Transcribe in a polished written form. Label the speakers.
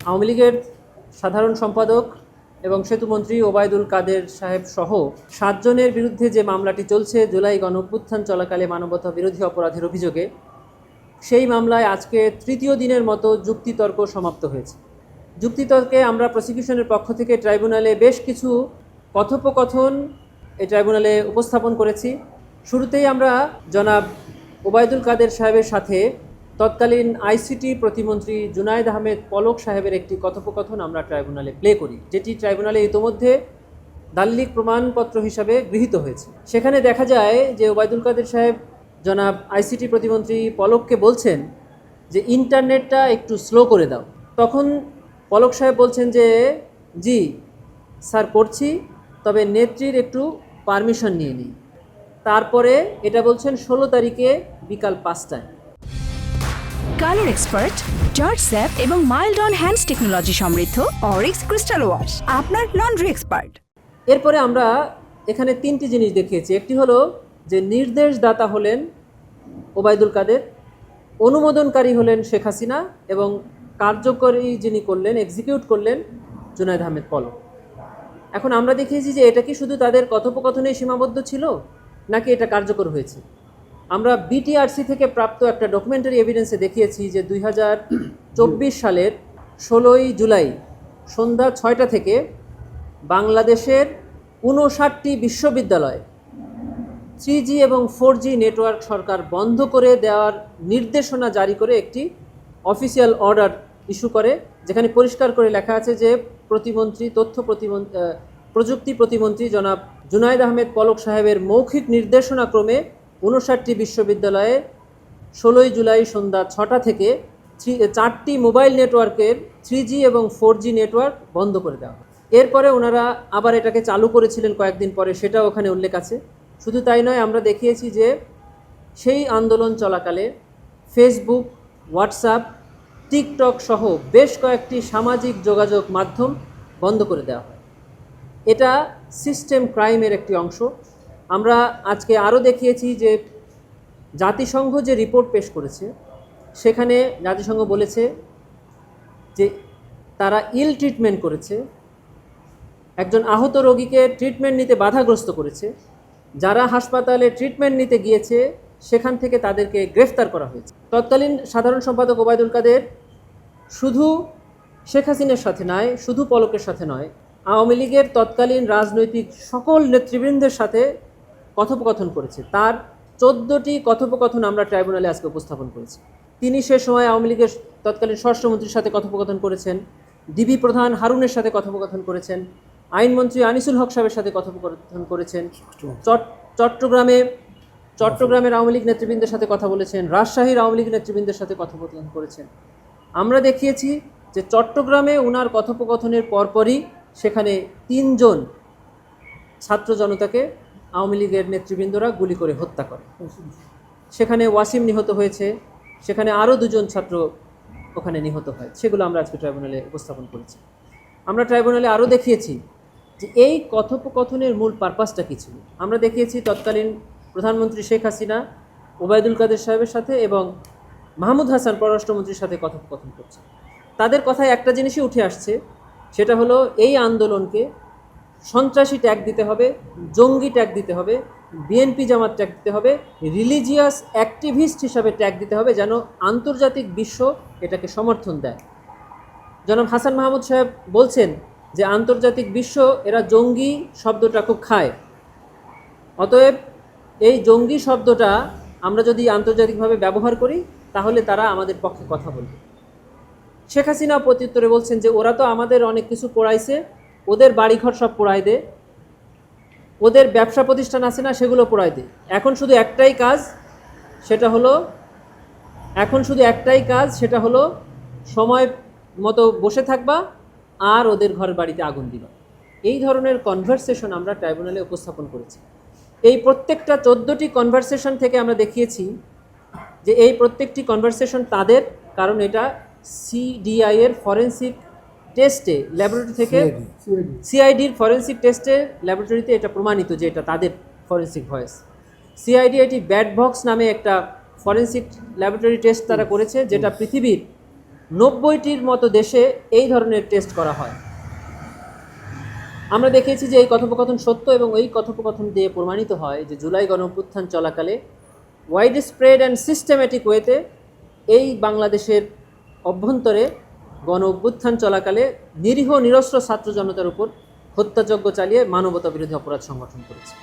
Speaker 1: আওয়ামী লীগের সাধারণ সম্পাদক এবং সেতুমন্ত্রী ওবায়দুল কাদের সাহেব সহ 7 জনের বিরুদ্ধে যে মামলাটি চলছে জুলাই গণঅভ্যুত্থান চলাকালে মানবতা বিরোধী অপরাধের অভিযোগে, সেই মামলায় আজকে তৃতীয় দিনের মতো যুক্তিতর্ক সমাপ্ত হয়েছে। যুক্তিতর্কে আমরা প্রসিকিউশনের পক্ষ থেকে ট্রাইব্যুনালে বেশ কিছু কথোপকথন এই ট্রাইব্যুনালে উপস্থাপন করেছি। শুরুতেই আমরা জনাব ওবায়দুল কাদের সাহেবের সাথে তৎকালীন আইসিটি প্রতিমন্ত্রী জুনায়েদ আহমেদ পলক সাহেবের একটি কথোপকথন আমরা ট্রাইব্যুনালে প্লে করি, যেটি ট্রাইব্যুনালে ইতোমধ্যে দালিলিক প্রমাণপত্র হিসাবে গৃহীত হয়েছে। সেখানে দেখা যায় যে ওবায়দুল কাদের সাহেব জনাব আইসিটি প্রতিমন্ত্রী পলককে বলছেন যে ইন্টারনেটটা একটু স্লো করে দাও। তখন পলক সাহেব বলছেন যে জি স্যার করছি, তবে নেত্রীর একটু পারমিশন নিয়ে নিই। তারপরে এটা বলছেন 16 তারিখে বিকাল 5টায়।
Speaker 2: কালার এক্সপার্ট, জর্জ স্যাপ এবং মাইল্ড অন হ্যান্ডস টেকনোলজি সমৃদ্ধ অরিক্স ক্রিস্টাল ওয়াশ আপনার লন্ড্রি এক্সপার্ট।
Speaker 1: এরপরে আমরা এখানে 3টি জিনিস দেখিয়েছি। একটি হলো যে নির্দেশদাতা হলেন ওবায়দুল কাদের, অনুমোদনকারী হলেন শেখ হাসিনা এবং কার্যকরী যিনি করলেন, এক্সিকিউট করলেন জুনায়েদ আহমেদ পলক। এখন আমরা দেখিয়েছি যে এটা কি শুধু তাদের কথোপকথনেই সীমাবদ্ধ ছিল নাকি এটা কার্যকর হয়েছে। আমরা বিটিআরসি থেকে প্রাপ্ত একটা ডকুমেন্টারি এভিডেন্সে দেখিয়েছি যে 2024 সালের 16ই জুলাই সন্ধ্যা 6টা থেকে বাংলাদেশের 59টি বিশ্ববিদ্যালয় 3G এবং 4G নেটওয়ার্ক সরকার বন্ধ করে দেওয়ার নির্দেশনা জারি করে একটি অফিসিয়াল অর্ডার ইস্যু করে, যেখানে পরিষ্কার করে লেখা আছে যে প্রতিমন্ত্রী প্রযুক্তি প্রতিমন্ত্রী জনাব জুনায়েদ আহমেদ পলক সাহেবের মৌখিক নির্দেশনা ক্রমে 59টি বিশ্ববিদ্যালয়ে 16ই জুলাই সন্ধ্যা 6টা থেকে 4টি মোবাইল নেটওয়ার্কের 3G এবং 4G নেটওয়ার্ক বন্ধ করে দেওয়া। এরপরে ওনারা আবার এটাকে চালু করেছিলেন কয়েকদিন পরে, সেটাও ওখানে উল্লেখ আছে। শুধু তাই নয়, আমরা দেখিয়েছি যে সেই আন্দোলন চলাকালে ফেসবুক, হোয়াটসঅ্যাপ, টিকটক সহ বেশ কয়েকটি সামাজিক যোগাযোগ মাধ্যম বন্ধ করে দেওয়া হয়। এটা সিস্টেম ক্রাইমের একটি অংশ। আমরা আজকে আরও দেখিয়েছি যে জাতিসংঘ যে রিপোর্ট পেশ করেছে সেখানে জাতিসংঘ বলেছে যে তারা ইল ট্রিটমেন্ট করেছে, একজন আহত রোগীকে ট্রিটমেন্ট নিতে বাধাগ্রস্ত করেছে, যারা হাসপাতালে ট্রিটমেন্ট নিতে গিয়েছে সেখান থেকে তাদেরকে গ্রেফতার করা হয়েছে। তৎকালীন সাধারণ সম্পাদক ওবায়দুল কাদের শুধু শেখ হাসিনার সাথে নয়, শুধু পলকের সাথে নয়, আওয়ামী লীগের তৎকালীন রাজনৈতিক সকল নেতৃবৃন্দের সাথে কথোপকথন করেছে। তার 14টি কথোপকথন আমরা ট্রাইব্যুনালে আজকে উপস্থাপন করেছি। তিনি সে সময় আওয়ামী লীগের তৎকালীন স্বরাষ্ট্রমন্ত্রীর সাথে কথোপকথন করেছেন, ডিবি প্রধান হারুনের সাথে কথোপকথন করেছেন, আইনমন্ত্রী আনিসুল হক সাহেবের সাথে কথোপকথন করেছেন, চট্টগ্রামের আওয়ামী লীগ নেতৃবৃন্দের সাথে কথা বলেছেন, রাজশাহীর আওয়ামী লীগ নেতৃবৃন্দের সাথে কথোপকথন করেছেন। আমরা দেখিয়েছি যে চট্টগ্রামে ওনার কথোপকথনের পরপরই সেখানে 3 জন ছাত্র জনতাকে আওয়ামী লীগের নেতৃবৃন্দরা গুলি করে হত্যা করে। সেখানে ওয়াসিম নিহত হয়েছে, সেখানে আরও 2 জন ছাত্র ওখানে নিহত হয়। সেগুলো আমরা আজকে ট্রাইব্যুনালে উপস্থাপন করেছি। আমরা ট্রাইব্যুনালে আরও দেখিয়েছি যে এই কথোপকথনের মূল পারপাসটা কী ছিল। আমরা দেখিয়েছি তৎকালীন প্রধানমন্ত্রী শেখ হাসিনা ওবায়দুল কাদের সাহেবের সাথে এবং মাহমুদ হাসান পররাষ্ট্রমন্ত্রীর সাথে কথোপকথন করছে। তাদের কথায় একটা জিনিসই উঠে আসছে, সেটা হলো এই আন্দোলনকে সন্ত্রাসী ট্যাগ দিতে হবে, জঙ্গি ট্যাগ দিতে হবে, বিএনপি জামাত ট্যাগ দিতে হবে, রিলিজিয়াস অ্যাক্টিভিস্ট হিসাবে ট্যাগ দিতে হবে, যেন আন্তর্জাতিক বিশ্ব এটাকে সমর্থন দেয়। জনাব হাসান মাহমুদ সাহেব বলছেন যে আন্তর্জাতিক বিশ্ব এরা জঙ্গি শব্দটা খুব খায়, অতএব এই জঙ্গি শব্দটা আমরা যদি আন্তর্জাতিকভাবে ব্যবহার করি তাহলে তারা আমাদের পক্ষে কথা বলবে। শেখ হাসিনা প্রত্যুত্তরে বলছেন যে ওরা তো আমাদের অনেক কিছু পোড়াইছে, ওদের বাড়িঘর সব পোড়াই দে, ওদের ব্যবসা প্রতিষ্ঠান আছে না সেগুলো পোড়াই দে, এখন শুধু একটাই কাজ সেটা হলো সময় মতো বসে থাকবা আর ওদের ঘর বাড়িতে আগুন দিবা। এই ধরনের কনভারসেশন আমরা ট্রাইব্যুনালে উপস্থাপন করেছি। এই প্রত্যেকটা 14টি কনভারসেশন থেকে আমরা দেখিয়েছি যে এই প্রত্যেকটি কনভারসেশন তাদের, কারণ এটা সিডিআই এর ফরেন্সিক টেস্টে ল্যাবরেটরি থেকে সিআইডির ফরেন্সিক টেস্টে ল্যাবরেটরিতে এটা প্রমাণিত যে এটা তাদের ফরেন্সিক ভয়েস। সিআইডি এটি ব্যাট বক্স নামে একটা ফরেন্সিক ল্যাবরেটরি টেস্ট তারা করেছে, যেটা পৃথিবীর 90টির মতো দেশে এই ধরনের টেস্ট করা হয়। আমরা দেখেছি যে এই কথোপকথন সত্য এবং এই কথোপকথন দিয়ে প্রমাণিত হয় যে জুলাই গণঅভ্যুত্থান চলাকালে ওয়াইড স্প্রেড অ্যান্ড সিস্টেম্যাটিক ওয়েতে এই বাংলাদেশের অভ্যন্তরে গণঅভ্যুত্থান চলাকালে নিরীহ নিরস্ত্র ছাত্র জনতার উপর হত্যাযজ্ঞ চালিয়ে মানবতা বিরোধী অপরাধ সংগঠন করেছে।